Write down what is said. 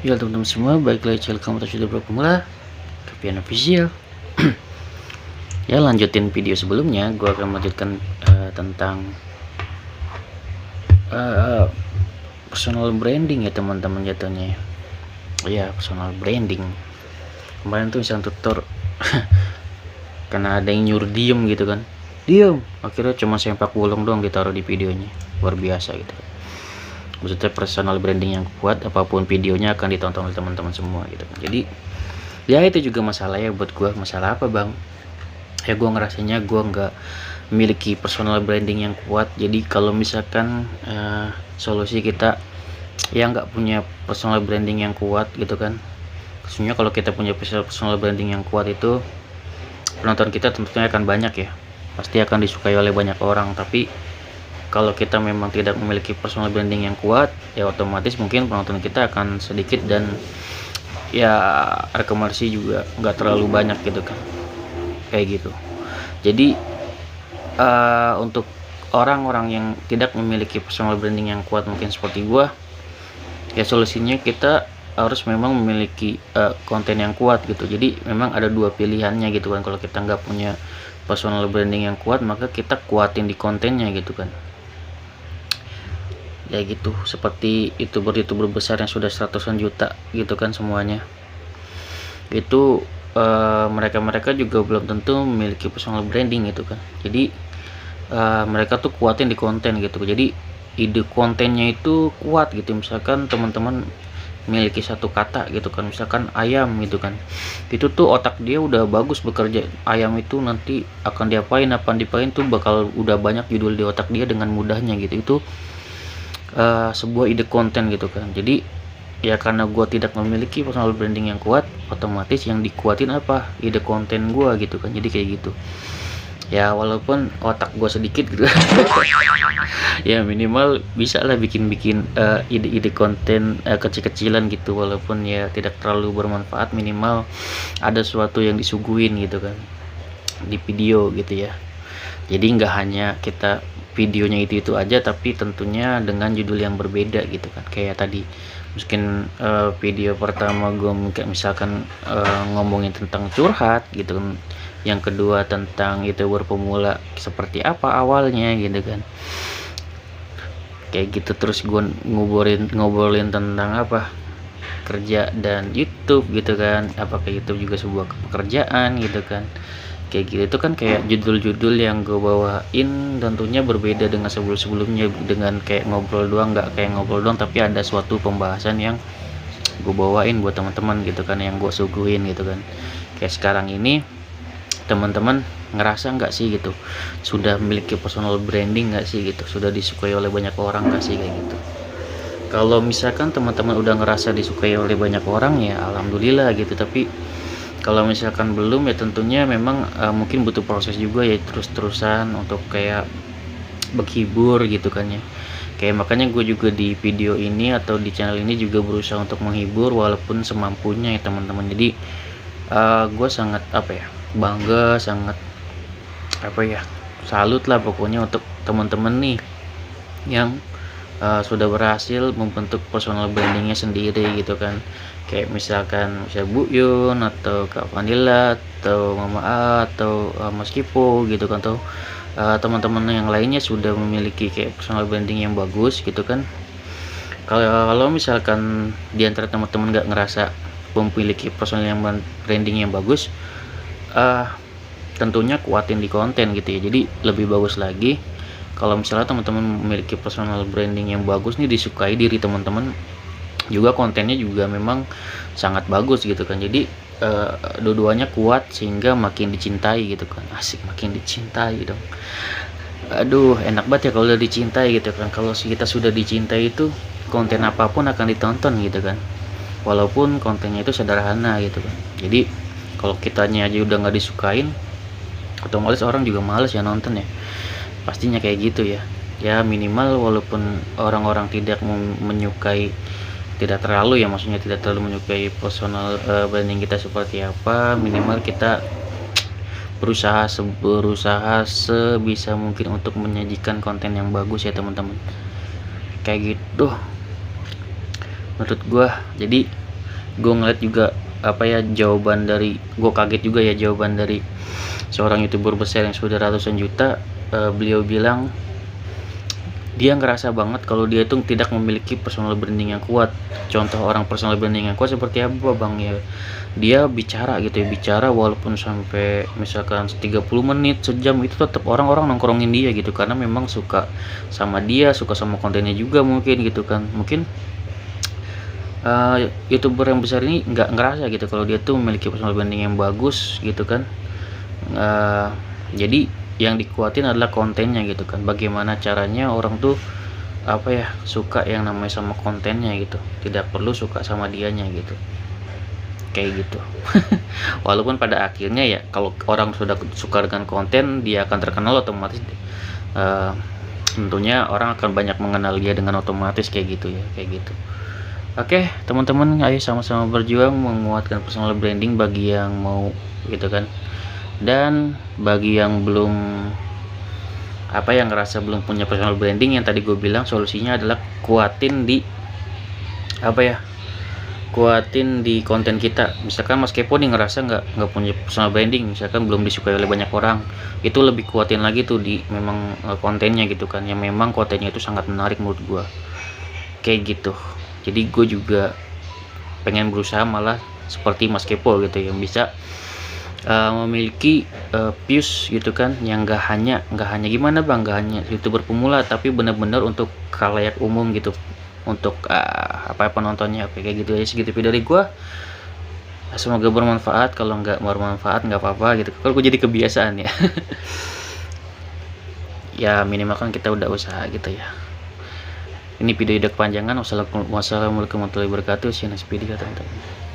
Ya teman-teman semua, balik lagi channel kamu sudah berpemula Kepian Official. Ya, lanjutin video sebelumnya, gue akan melanjutkan tentang personal branding ya teman-teman jatuhnya. Ya, personal branding. Kemarin tuh iseng tutor karena ada yang nyuruh diem gitu kan, diem. Akhirnya cuma sempak bolong doang ditaruh di videonya, luar biasa gitu. Maksudnya personal branding yang kuat, apapun videonya akan ditonton oleh teman-teman semua gitu kan. Jadi ya itu juga masalah ya buat gue. Masalah apa bang? Ya gue ngerasanya gue nggak memiliki personal branding yang kuat. Jadi kalau misalkan solusi kita yang nggak punya personal branding yang kuat gitu kan, khususnya kalau kita punya personal branding yang kuat itu penonton kita tentunya akan banyak ya, pasti akan disukai oleh banyak orang. Tapi kalau kita memang tidak memiliki personal branding yang kuat, ya otomatis mungkin penonton kita akan sedikit dan ya rekomendasi juga nggak terlalu banyak gitu kan, kayak gitu. Jadi untuk orang-orang yang tidak memiliki personal branding yang kuat mungkin seperti gua, ya solusinya kita harus memang memiliki konten yang kuat gitu. Jadi memang ada dua pilihannya gitu kan. Kalau kita nggak punya personal branding yang kuat, maka kita kuatin di kontennya gitu kan. Ya gitu, seperti youtuber besar yang sudah ratusan juta gitu kan semuanya. Itu mereka juga belum tentu memiliki personal branding gitu kan. Jadi mereka tuh kuatin di konten gitu. Jadi ide kontennya itu kuat gitu. Misalkan teman-teman memiliki satu kata gitu kan, misalkan ayam gitu kan, itu tuh otak dia udah bagus bekerja. Ayam itu nanti akan diapain tuh bakal udah banyak judul di otak dia dengan mudahnya gitu. Itu sebuah ide konten gitu kan. Jadi ya karena gue tidak memiliki personal branding yang kuat, otomatis yang dikuatin apa, ide konten gue gitu kan. Jadi kayak gitu ya, walaupun otak gue sedikit gitu ya minimal bisa lah bikin ide-ide konten kecil-kecilan gitu, walaupun ya tidak terlalu bermanfaat, minimal ada sesuatu yang disuguhin gitu kan di video gitu ya. Jadi nggak hanya kita videonya itu aja, tapi tentunya dengan judul yang berbeda gitu kan. Kayak tadi mungkin video pertama gue misalkan ngomongin tentang curhat gitu kan, yang kedua tentang youtuber pemula seperti apa awalnya gitu kan, kayak gitu. Terus gue ngobrolin tentang apa, kerja dan YouTube gitu kan, apakah YouTube juga sebuah pekerjaan gitu kan, kayak gitu. Itu kan kayak judul-judul yang gue bawain tentunya berbeda dengan sebelum-sebelumnya, dengan kayak ngobrol doang, nggak kayak ngobrol doang tapi ada suatu pembahasan yang gue bawain buat teman-teman gitu kan, yang gue suguhin gitu kan. Kayak sekarang ini teman-teman ngerasa nggak sih gitu, sudah memiliki personal branding nggak sih gitu, sudah disukai oleh banyak orang nggak sih kayak gitu. Kalau misalkan teman-teman udah ngerasa disukai oleh banyak orang ya alhamdulillah gitu. Tapi kalau misalkan belum, ya tentunya memang mungkin butuh proses juga ya, terus-terusan untuk kayak menghibur gitu kan ya. Kayak makanya gue juga di video ini atau di channel ini juga berusaha untuk menghibur walaupun semampunya ya teman-teman. Jadi gue sangat apa ya, bangga, sangat apa ya, salut lah pokoknya untuk teman-teman nih yang sudah berhasil membentuk personal brandingnya sendiri gitu kan. Kayak misalkan Bu Yun atau Kak Vanilla atau Mama A atau Mas Kipo gitu kan, atau teman-teman yang lainnya sudah memiliki kayak personal branding yang bagus gitu kan. Kalau misalkan di antara teman-teman nggak ngerasa memiliki personal branding yang bagus, tentunya kuatin di konten gitu ya. Jadi lebih bagus lagi kalau misalnya teman-teman memiliki personal branding yang bagus nih, disukai diri teman-teman, juga kontennya juga memang sangat bagus gitu kan. Jadi dua-duanya kuat sehingga makin dicintai gitu kan. Asik, makin dicintai dong. Aduh, enak banget ya kalau udah dicintai gitu kan. Kalau kita sudah dicintai itu konten apapun akan ditonton gitu kan, walaupun kontennya itu sederhana gitu kan. Jadi kalau kitanya aja udah nggak disukain, otomatis orang juga males ya nonton ya, pastinya kayak gitu ya. Ya minimal walaupun orang-orang tidak menyukai, tidak terlalu ya, maksudnya tidak terlalu menyukai personal branding kita seperti apa, minimal kita berusaha sebisa mungkin untuk menyajikan konten yang bagus ya teman-teman, kayak gitu menurut gua. Jadi gue ngeliat juga jawaban dari, gue kaget juga ya jawaban dari seorang youtuber besar yang sudah ratusan juta. Beliau bilang dia ngerasa banget kalau dia itu tidak memiliki personal branding yang kuat. Contoh orang personal branding yang kuat seperti apa bang ya, dia bicara gitu ya, bicara walaupun sampai misalkan 30 menit, sejam, itu tetap orang-orang nongkrongin dia gitu, karena memang suka sama dia, suka sama kontennya juga mungkin gitu kan. Mungkin youtuber yang besar ini nggak ngerasa gitu kalau dia tuh memiliki personal branding yang bagus gitu kan. Jadi yang dikuatin adalah kontennya gitu kan, bagaimana caranya orang tuh suka yang namanya sama kontennya gitu, tidak perlu suka sama dianya gitu, kayak gitu. Walaupun pada akhirnya ya kalau orang sudah suka dengan konten, dia akan terkenal otomatis, tentunya orang akan banyak mengenal dia dengan otomatis, kayak gitu ya, kayak gitu. Oke teman-teman, ayo sama-sama berjuang menguatkan personal branding bagi yang mau gitu kan. Dan bagi yang belum yang ngerasa belum punya personal branding, yang tadi gue bilang solusinya adalah kuatin di kuatin di konten kita. Misalkan Mas Kepo nih ngerasa nggak punya personal branding, misalkan belum disukai oleh banyak orang, itu lebih kuatin lagi tuh di memang kontennya gitu kan, yang memang kontennya itu sangat menarik menurut gue, kayak gitu. Jadi gue juga pengen berusaha malah seperti Mas Kepo gitu, yang bisa memiliki views gitu kan, yang nggak hanya gimana bang, nggak hanya youtuber pemula, tapi benar-benar untuk khalayak umum gitu, untuk penontonnya, kayak gitu ya. Segitu video dari gua, semoga bermanfaat. Kalau nggak bermanfaat nggak apa-apa gitu, kalau gue jadi kebiasaan ya. Ya minimal kan kita udah usaha gitu ya. Ini video udah kepanjangan. Wassalamualaikum warahmatullahi wabarakatuh. See you next video teman-teman.